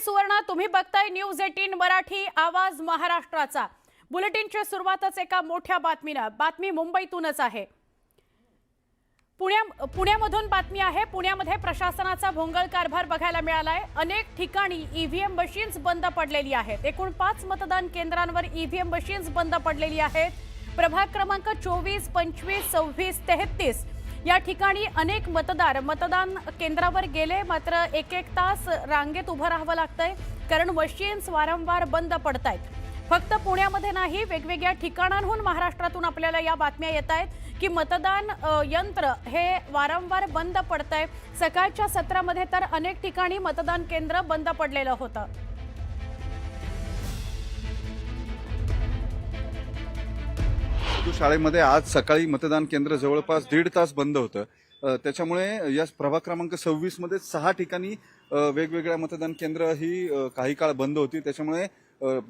सुवर्ण, तुम्ही बघताय न्यूज 18 मराठी, आवाज महाराष्ट्राचा। बुलेटिनची सुरुवातच एका मोठ्या बातमीने। बातमी मुंबईतूनच आहे। पुण्यामधून बातमी आहे। पुण्यामध्ये प्रशासनाचा भोंगळ कारभार बघायला मिळालाय। अनेक ठिकाणी ईव्हीएम मशीन्स बंद पडलेली आहेत। एकूण 5 मतदान केंद्रांवर ईव्हीएम मशीन्स बंद पडलेली आहेत। प्रभाग क्रमांक 24, 25, 26, 33 या ठिकाणी अनेक मतदान केंद्रावर गेले, मात्र एक तास रांगेत उभं राहावं लागतंय, कारण मशीन्स वारंवार बंद पडतायत। फक्त पुण्यामध्ये नाही, वेगवेगळ्या ठिकाणांहून महाराष्ट्रातून आपल्याला या बातम्या येत आहेत की मतदान यंत्र हे वारंवार बंद पडतंय। सकाळच्या सत्रामध्ये तर अनेक ठिकाणी मतदान केंद्र बंद पडलेलं होतं। शाळेमध्ये आज सकाळी मतदान केंद्र जवळपास 1.5 तास बंद होतं। त्याच्यामुळे या प्रभाग क्रमांक 26 मध्ये 6 ठिकाणी वेगवेगळ्या मतदान केंद्र ही काही काळ बंद होती। त्याच्यामुळे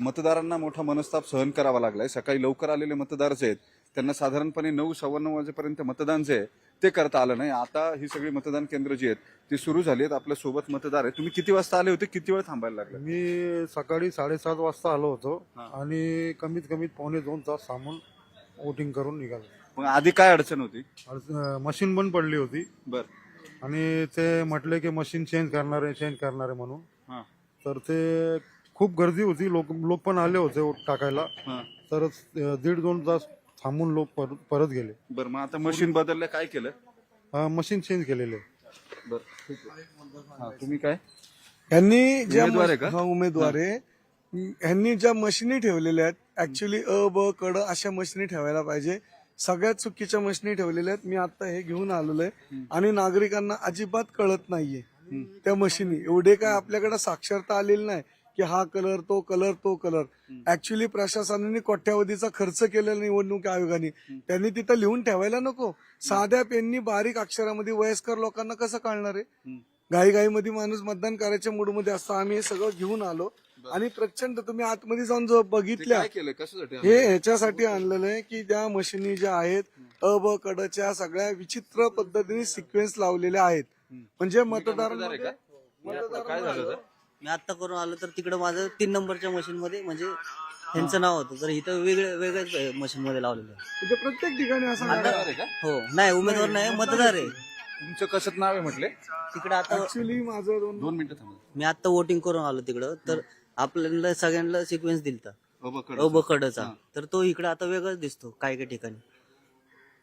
मतदारांना मोठा मनस्ताप सहन करावा लागलाय। सकाळी लवकर आलेले मतदार जे आहेत त्यांना साधारणपणे 9:15 वाजेपर्यंत मतदान जे आहे ते करता आलं नाही। आता ही सगळी मतदान केंद्र जी आहेत ती सुरू झाली आहेत। आपल्या सोबत मतदार आहेत। तुम्ही किती वाजता आले होते, किती वेळ थांबायला लागले? मी सकाळी 7:30 वाजता आलो होतो आणि कमीत कमी 2.25 तास थांबून वोटिंग करून निघालो। मग आधी काय अडचण होती? मशीन बंद पडली होती। बर, आणि ते म्हटले की मशीन चेंज करणार आहे म्हणून। तर ते खूप गर्दी होती, लोक पण आले होते वोट टाकायला। तर 1.5-2 तास थांबून लोक परत गेले। बर, मग आता मशीन बदललं, काय केलं? मशीन चेंज केलेले। बर, तुम्ही काय यांनी ज्या उमेदवार आहे, ह्यांनी ज्या मशिनी ठेवलेल्या आहेत, ऍक्च्युली ब कड अशा मशिनी ठेवायला पाहिजे। सगळ्यात चुकीच्या मशिनी ठेवलेल्या आहेत। मी आता हे घेऊन आलेलो आहे आणि नागरिकांना अजिबात कळत नाहीये त्या मशिनी। एवढे काय आपल्याकडे साक्षरता आलेली नाही की हा कलर तो कलर। ऍक्च्युली प्रशासनाने कोट्यावधीचा खर्च केलेला निवडणूक आयोगाने, त्यांनी तिथं लिहून ठेवायला नको। साध्या पेननी बारीक अक्षरामध्ये वयस्कर लोकांना कसं कळणार आहे? घाईमध्ये माणूस मतदान करायच्या मूडमध्ये असतो। आम्ही हे सगळं घेऊन आलो आणि प्रचंड, तुम्ही आतमध्ये जाऊन जो बघितल्या, हे ह्याच्यासाठी आणलेलं आहे की ज्या मशिनी ज्या आहेत ब कडच्या सगळ्या विचित्र पद्धतीने सिक्वेन्स लावलेल्या आहेत। म्हणजे मतदारांना काय झालं? मी आता करून आलो तर तिकडे माझं 3 नंबरच्या मशीन मध्ये म्हणजे त्यांचं नाव होतं, तर इथं वेगळ्याच मशीन मध्ये लावलेलं आहे। म्हणजे प्रत्येक ठिकाणी असं हो, नाही उमेदवार नाही, मतदार आहे। तुमचं कसं नाव आहे म्हटले? तिकडे आता ऍक्च्युली माझं 2 मिनिटं थांबा। मी आता वोटिंग करून आलो तिकडं, तर आपल्याला सगळ्यांना सिक्वेन्स दिलता अबकडचा, तर तो इकडे आता वेगळाच दिसतो काही ठिकाणी,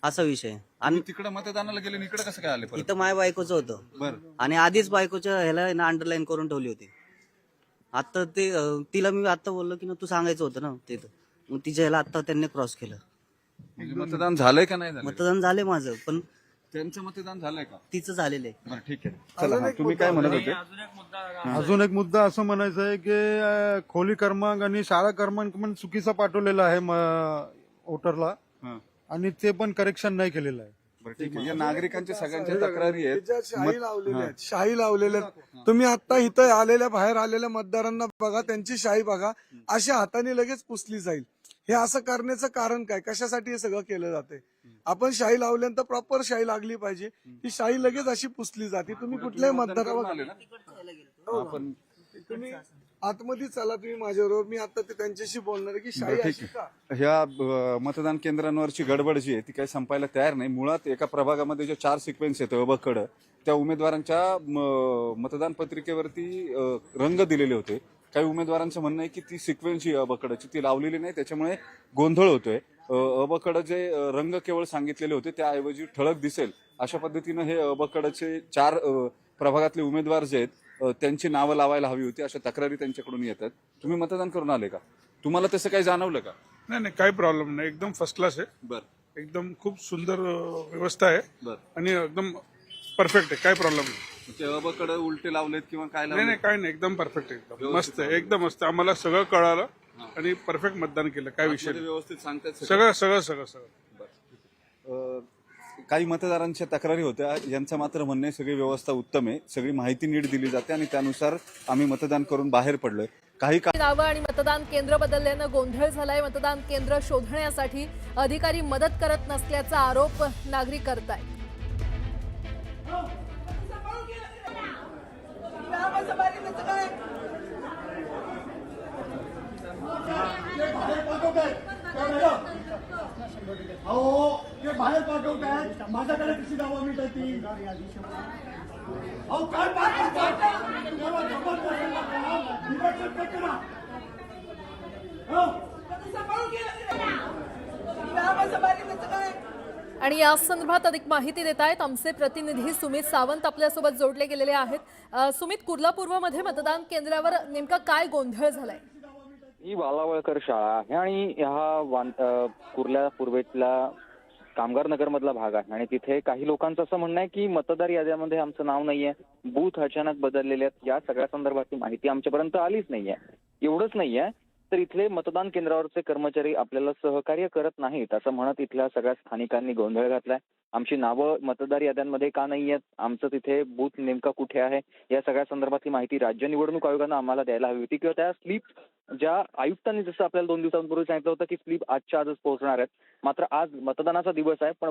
असा विषय। आणि तिकडे मतदानाला गेले, इकडे कसं काय आले? इथं माझ्या बायकोचं होतं आणि आधीच बायकोच्या ह्याला ना अंडरलाईन करून ठेवली होती। आता ते तिला मी आता बोललो की तू सांगायचं होतं ना तिथं, मग तिच्या ह्याला आता त्यांनी क्रॉस केलं। म्हणजे मतदान झालंय का नाही झालं? मतदान झालंय माझं, पण त्यांचं मतदान झालंय का? तिचं झालेलं आहे। बरं, ठीक आहे, चला। तुम्ही काय म्हणत होते? अजून एक मुद्दा असं म्हणायचं आहे की खोली क्रमांक आणि शाळा क्रमांक पण चुकीचा पाठवलेला आहे वोटरला, आणि ते पण करेक्शन नाही केलेलं आहे। ठीक आहे, या नागरिकांच्या सगळ्यांच्या तक्रारी आहेत। शाही लावलेल्या आहेत। तुम्ही आता इथं आलेल्या, बाहेर आलेल्या मतदारांना बघा, त्यांची शाही बघा, अशा हाताने लगेच पुसली जाईल। हे असं करण्याचं कारण काय? कशासाठी हे सगळं केलं जाते? आपण शाही लावल्यानंतर प्रॉपर शाही लागली पाहिजे। ही शाही लगेच अशी पुसली जाते। तुम्ही कुठल्याही मतदारावर, तुम्ही आतमध्ये चला, तुम्ही माझ्याबरोबर, मी आता त्यांच्याशी बोलणार आहे की शाही अशी का? ह्या मतदान केंद्रांवरची गडबड जी आहे ती काही संपायला तयार नाही। मुळात एका प्रभागामध्ये जे 4 सिक्वेन्स आहेत अबकड, त्या उमेदवारांच्या मतदान पत्रिकेवरती रंग दिलेले होते। काही उमेदवारांचं म्हणणं आहे की ती सिक्वेन्स जी अबकडची ती लावलेली नाही, त्याच्यामुळे गोंधळ होतोय। अबकड जे रंग केवळ सांगितलेले होते त्याऐवजी ठळक दिसेल अशा पद्धतीनं हे अबकडचे 4 प्रभागातले उमेदवार जे आहेत त्यांची नावं लावायला हवी होती, अशा तक्रारी त्यांच्याकडून येतात। तुम्ही मतदान करून आले का? तुम्हाला तसं काही जाणवलं का? नाही, काही प्रॉब्लेम नाही, एकदम फर्स्ट क्लास आहे। बरं, एकदम खूप सुंदर व्यवस्था आहे। बरं, आणि एकदम परफेक्ट आहे, काही प्रॉब्लेम नाही। ते अबकड उलटे लावलेत किंवा काय लावले? नाही, काही नाही, एकदम परफेक्ट आहे, एकदम मस्त आहे, एकदम मस्त। आम्हाला सगळं कळालं आणि परफेक्ट मतदान केलं, काय विषय नाही। व्यवस्थित सांगतात सगळं। काही मतदारांच्या तक्रारी होत्या, यांचं मात्र म्हणणं आहे सगळी व्यवस्था उत्तम आहे, सगळी माहिती नीट दिली जाते आणि त्यानुसार आम्ही मतदान करून बाहेर पडलोय। काही नावं आणि मतदान केंद्र बदलल्यानं गोंधळ झालाय। मतदान केंद्र शोधण्यासाठी अधिकारी मदत करत नसल्याचा आरोप नागरिक करतायत। अहो ते बाहेर पाठवतात माझ्याकडे कशी दावा मिळते अहो काय आणि या संदर्भात अधिक माहिती देत आहेत आमचे प्रतिनिधी सुमित सावंत आपल्यासोबत जोडले गेलेले आहेत. सुमित, कुर्ला पूर्वमध्ये मतदान केंद्रावर नेमका काय गोंधळ झालाय? ही बालावळकर शाळा आहे आणि हा कुर्ला पूर्वेतला कामगार नगर मधला भाग आहे आणि तिथे काही लोकांचं असं म्हणणं आहे की मतदार याद्यामध्ये आमचं नाव नाहीये, बूथ अचानक बदललेले आहेत. या सगळ्या संदर्भातली माहिती आमच्यापर्यंत आलीच नाहीये. एवढंच नाहीये तर इथले मतदान केंद्रावरचे कर्मचारी आपल्याला सहकार्य करत नाहीत असं म्हणत इथल्या सगळ्या स्थानिकांनी गोंधळ घातलाय. आमची नावं मतदार याद्यांमध्ये का नाही आहेत, आमचं तिथे बूथ नेमका कुठे आहे, या सगळ्या संदर्भातली माहिती राज्य निवडणूक आयोगानं आम्हाला द्यायला हवी होती किंवा त्या स्लिप ज्या आयुक्तांनी जसं आपल्याला 2 दिवसांपूर्वी सांगितलं होतं की स्लिप आजच्या आजच पोहोचणार आहेत, मात्र आज मतदानाचा दिवस आहे पण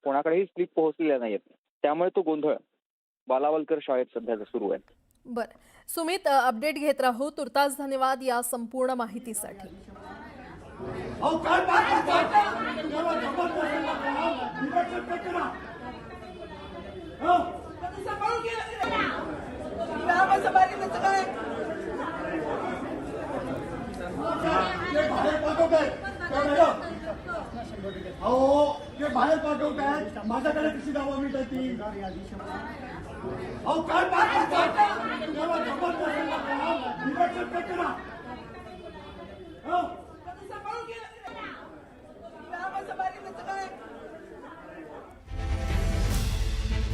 कोणाकडेही स्लिप पोहोचलेल्या नाहीत. त्यामुळे तो गोंधळ बालावलकर शाळेत सध्या सुरू आहे. बरं सुमित, अपडेट घेत राहू. तुर्तास धन्यवाद या संपूर्ण माहितीसाठी. अहो ते बाहेर पाठवतात माझ्याकडे कशी दावा मिळते अहो काय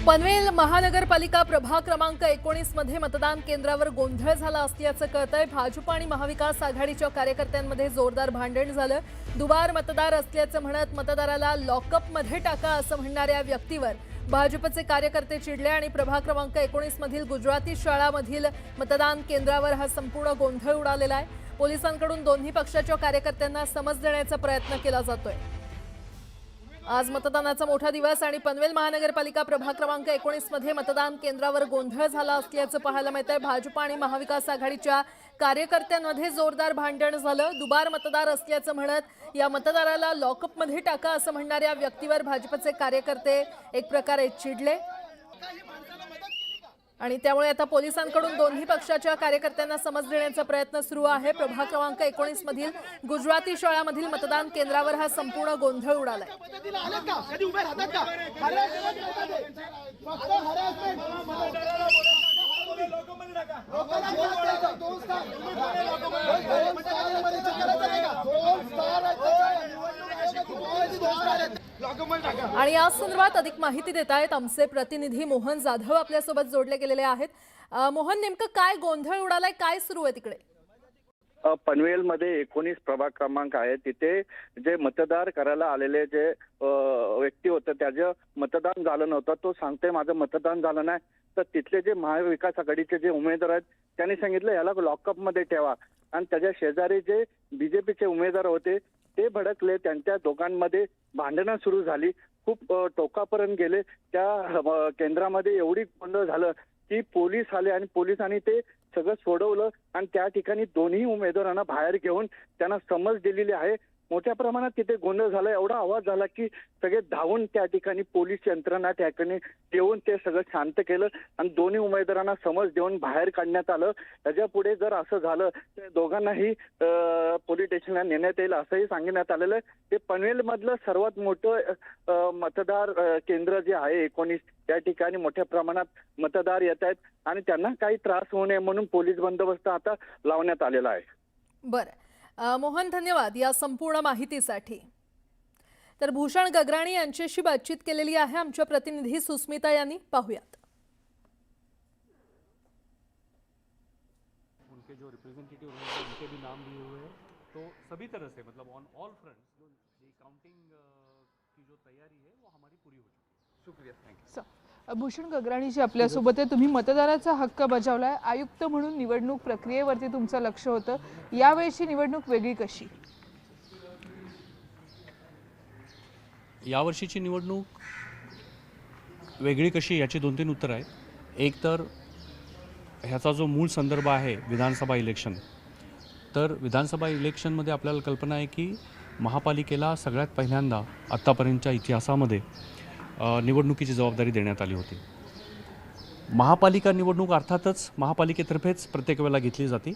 पनवेल महानगरपालिका प्रभाग क्रमांक 19 मध्ये मतदान केंद्रावर गोंधळ झाला असल्याचं कळतंय. भाजप आणि महाविकास आघाडीच्या कार्यकर्त्यांमध्ये जोरदार भांडण झालं. दुबार मतदार असल्याचं म्हणत मतदाराला लॉकअपमध्ये टाका असं म्हणणाऱ्या व्यक्तीवर भाजपचे कार्यकर्ते चिडले आणि प्रभाग क्रमांक 19 मधील गुजराती शाळामधील मतदान केंद्रावर हा संपूर्ण गोंधळ उडालेला आहे. पोलिसांकडून दोन्ही पक्षाच्या कार्यकर्त्यांना समज देण्याचा प्रयत्न केला जातोय. आज मतदानाचा मोठा दिवस आणि पनवेल महानगरपालिका प्रभाग क्रमांक 19 मध्ये मतदान केंद्रावर गोंधळ झाला असल्याचं पाहायला मिळतंय. भाजप आणि महाविकास आघाडीच्या कार्यकर्त्यांमध्ये जोरदार भांडण झालं. दुबार मतदार असल्याचं म्हणत या मतदाराला लॉकअपमध्ये टाका असं म्हणणाऱ्या व्यक्तीवर भाजपचे कार्यकर्ते एक प्रकारे चिडले आणि त्यामुळे आता पोलिसांकडून दोन्ही पक्षाच्या कार्यकर्त्यांना समज देण्याचा प्रयत्न सुरू आहे. प्रभाग क्रमांक 19 मधील गुजराती शाळामधील मतदान केंद्रावर हा संपूर्ण गोंधळ उडालाय. आणि या संदर्भात अधिक माहिती देत आहेत आमचे प्रतिनिधी मोहन जाधव आपल्यासोबत जोडले गेलेले आहेत. मोहन, नेमकं काय गोंधळ उडालाय, काय सुरू आहे तिकडे? पनवेलमध्ये 19 प्रभाग क्रमांक आहे. तिथे जे मतदार करायला आलेले जे व्यक्ती होते त्याचं मतदान झालं नव्हतं. तो सांगते माझं मतदान झालं नाही. तर तिथले जे महाविकास आघाडीचे जे उमेदवार आहेत त्यांनी सांगितलं याला लॉकअप मध्ये ठेवा आणि त्याच्या शेजारी जे बीजेपीचे उमेदवार होते ते भडकले. त्यांच्या दोघांमध्ये भांडणं सुरू झाली. खूप टोकापर्यंत गेले. त्या केंद्रामध्ये एवढी गोंधळ झालं की पोलीस आले आणि पोलिसांनी ते सगळं सोडवलं आणि त्या ठिकाणी दोन्ही उमेदवारांना बाहेर घेऊन त्यांना समज दिलेली आहे. मोठ्या प्रमाणात तिथे गोंधळ झाला. एवढा आवाज झाला की सगळे धावून त्या ठिकाणी पोलीस यंत्रणा त्या ठिकाणी येऊन ते सगळं शांत केलं आणि दोन्ही उमेदवारांना समज देऊन बाहेर काढण्यात आलं. त्याच्या पुढे जर असं झालं तर दोघांनाही पोलीस स्टेशनला नेण्यात येईल असंही सांगण्यात आलेलं आहे. ते पनवेल मधलं सर्वात मोठं मतदार केंद्र जे आहे 19 त्या ठिकाणी मोठ्या प्रमाणात मतदार येत आहेत आणि त्यांना काही त्रास होऊ नये म्हणून पोलीस बंदोबस्त आता लावण्यात आलेला आहे. बरं मोहन, धन्यवाद या संपूर्ण माहितीसाठी. तर भूषण गगराणी यांच्याशी बातचीत केलेली आहे आमच्या प्रतिनिधी सुस्मिता यांनी. पाहूयात. उनके जो रिप्रेजेंटेटिव हैं उनके भी नाम लिए हुए हैं. तो सभी तरह से मतलब ऑन ऑल फ्रंट्स जो काउंटिंग की जो तैयारी है वो हमारी पूरी हो चुकी है. शुक्रिया, थँक्यू. भूषण गगराणीजी आपल्यासोबत आहे. तुम्ही मतदाराचा हक्क बजावलाय. आयुक्त म्हणून निवडणूक प्रक्रियेवरती तुमचं लक्ष होतं. यावेळची निवडणूक वेगळी कशी? यावर्षीची निवडणूक वेगळी कशी याची 2-3 उत्तर आहेत. एक तर ह्याचा जो मूळ संदर्भ आहे विधानसभा इलेक्शन, तर विधानसभा इलेक्शनमध्ये आपल्याला कल्पना आहे की महापालिकेला सगळ्यात पहिल्यांदा आत्तापर्यंतच्या इतिहासामध्ये निवडणुकीची जबाबदारी देण्यात आली होती. महापालिका निवडणूक अर्थातच महापालिकेतर्फेच प्रत्येक वेळेला घेतली जाते.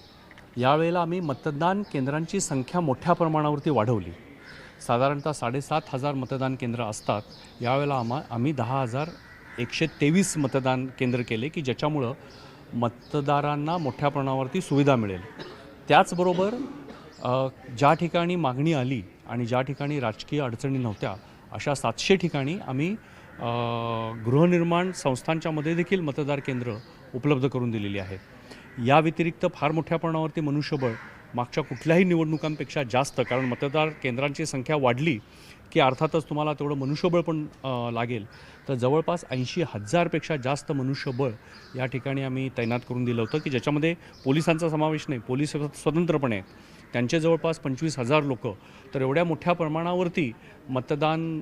यावेळेला आम्ही मतदान केंद्रांची संख्या मोठ्या प्रमाणावरती वाढवली. साधारणतः 7,500 मतदान केंद्र असतात. यावेळेला आम्ही 10,123 मतदान केंद्र केले की ज्याच्यामुळं मतदारांना मोठ्या प्रमाणावरती सुविधा मिळेल. त्याचबरोबर ज्या ठिकाणी मागणी आली आणि ज्या ठिकाणी राजकीय अडचणी नव्हत्या अशा 700 ठिकाणी आम्ही गृहनिर्माण संस्थांच्या मध्ये देखील मतदार केंद्र उपलब्ध करून दिलेली आहेत. या व्यतिरिक्त फार मोठ्या प्रमाणावरती मनुष्यबळ मागच्या कुठल्याही निवडणुकांपेक्षा जास्त, कारण मतदार केंद्रांची संख्या वाढली की अर्थातच तुम्हाला तेवढं मनुष्यबळ पण लागेल. तर जवळपास 80,000पेक्षा जास्त मनुष्यबळ या ठिकाणी आम्ही तैनात करून दिलं होतं की ज्याच्यामध्ये पोलिसांचा समावेश नाही, पोलीस स्वतंत्रपणे आहेत. त्यांचे जवळपास 25,000 लोक. तर एवढ्या मोठ्या प्रमाणावरती मतदान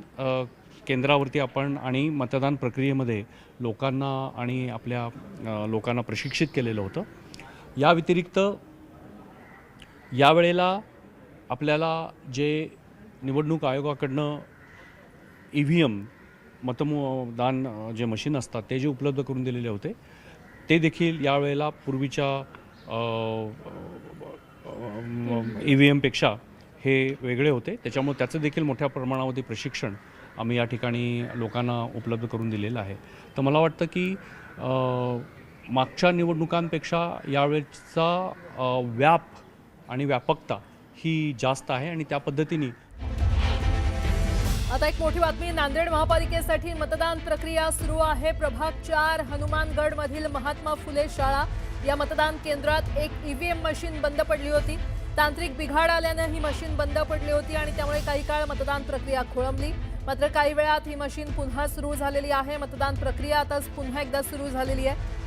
केंद्रावरती आपण आणि मतदान प्रक्रियेमध्ये लोकांना आणि आपल्या लोकांना प्रशिक्षित केलेलं होतं. या व्यतिरिक्त यावेळेला आपल्याला जे निवडणूक आयोगाकडनं EVM मतदान जे मशीन असतात ते जे उपलब्ध करून दिलेले होते ते देखील यावेळेला पूर्वीच्या EVMपेक्षा हे वेगळे होते. त्याच्यामुळे त्याचं देखील मोठ्या प्रमाणावरती प्रशिक्षण आम्ही या ठिकाणी लोकांना उपलब्ध करून दिलेलं आहे. तर मला वाटतं की मागच्या निवडणुकांपेक्षा यावेळेचा व्याप आणि व्यापकता ही जास्त आहे आणि त्या पद्धतीने. आता एक मोठी बातमी. नांदेड महापालिकेसाठी मतदान प्रक्रिया सुरू आहे. प्रभाग 4 हनुमानगड मधील महात्मा फुले शाळा या मतदान केंद्रात एक EVM मशीन बंद पडली होती. तांत्रिक बिघाड आल्यानं ही मशीन बंद पडली होती आणि त्यामुळे काही काळ मतदान प्रक्रिया खोळंबली. मात्र काही वेळात ही मशीन पुन्हा सुरू झालेली आहे. मतदान प्रक्रिया आता पुन्हा एकदा सुरू झालेली आहे.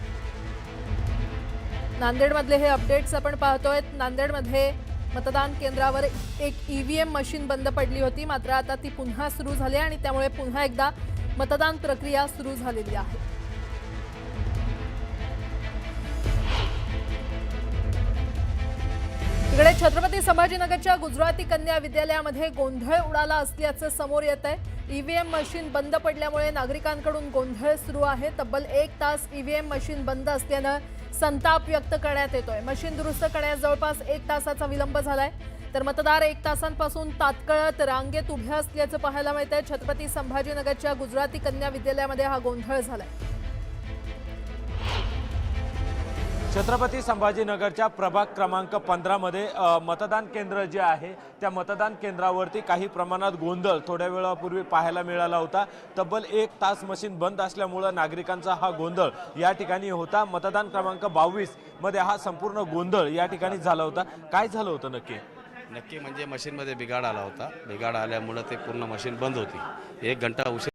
नांदेडमधले हे अपडेट्स आपण पाहतोय. नांदेडमध्ये मतदान केंद्रावर एक EVM मशीन बंद पडली होती, मात्र आता ती पुन्हा सुरू झाली आणि त्यामुळे पुन्हा एकदा मतदान प्रक्रिया सुरू झालेली आहे. इकडे छत्रपती संभाजीनगरच्या गुजराती कन्या विद्यालयामध्ये गोंधळ उडाला असल्याचं समोर येत आहे. EVM मशीन बंद पडल्यामुळे नागरिकांकडून गोंधळ सुरू आहे. तब्बल 1 तास EVM मशीन बंद असल्यानं संताप व्यक्त करण्यात येतोय. मशीन दुरुस्त करण्यास जवळपास 1 तासाचा विलंब झालाय. तर मतदार 1 तासांपासून तात्काळात रांगेत उभे असल्याचं पाहायला मिळतंय. छत्रपती संभाजीनगरच्या गुजराती कन्या विद्यालयामध्ये हा गोंधळ झालाय. छत्रपती संभाजीनगरच्या प्रभाग क्रमांक 15 मध्ये मतदान केंद्र जे आहे त्या मतदान केंद्रावरती काही प्रमाणात गोंधळ थोड्या वेळापूर्वी पाहायला मिळाला होता. तब्बल 1 तास मशीन बंद असल्यामुळे नागरिकांचा हा गोंधळ या ठिकाणी होता. मतदान क्रमांक 22 मध्ये हा संपूर्ण गोंधळ या ठिकाणी झाला होता. काय झालं होतं नक्की म्हणजे मशीनमध्ये बिघाड आला होता. बिघाड आल्यामुळे ते पूर्ण मशीन बंद होती. 1 घंटा उशीर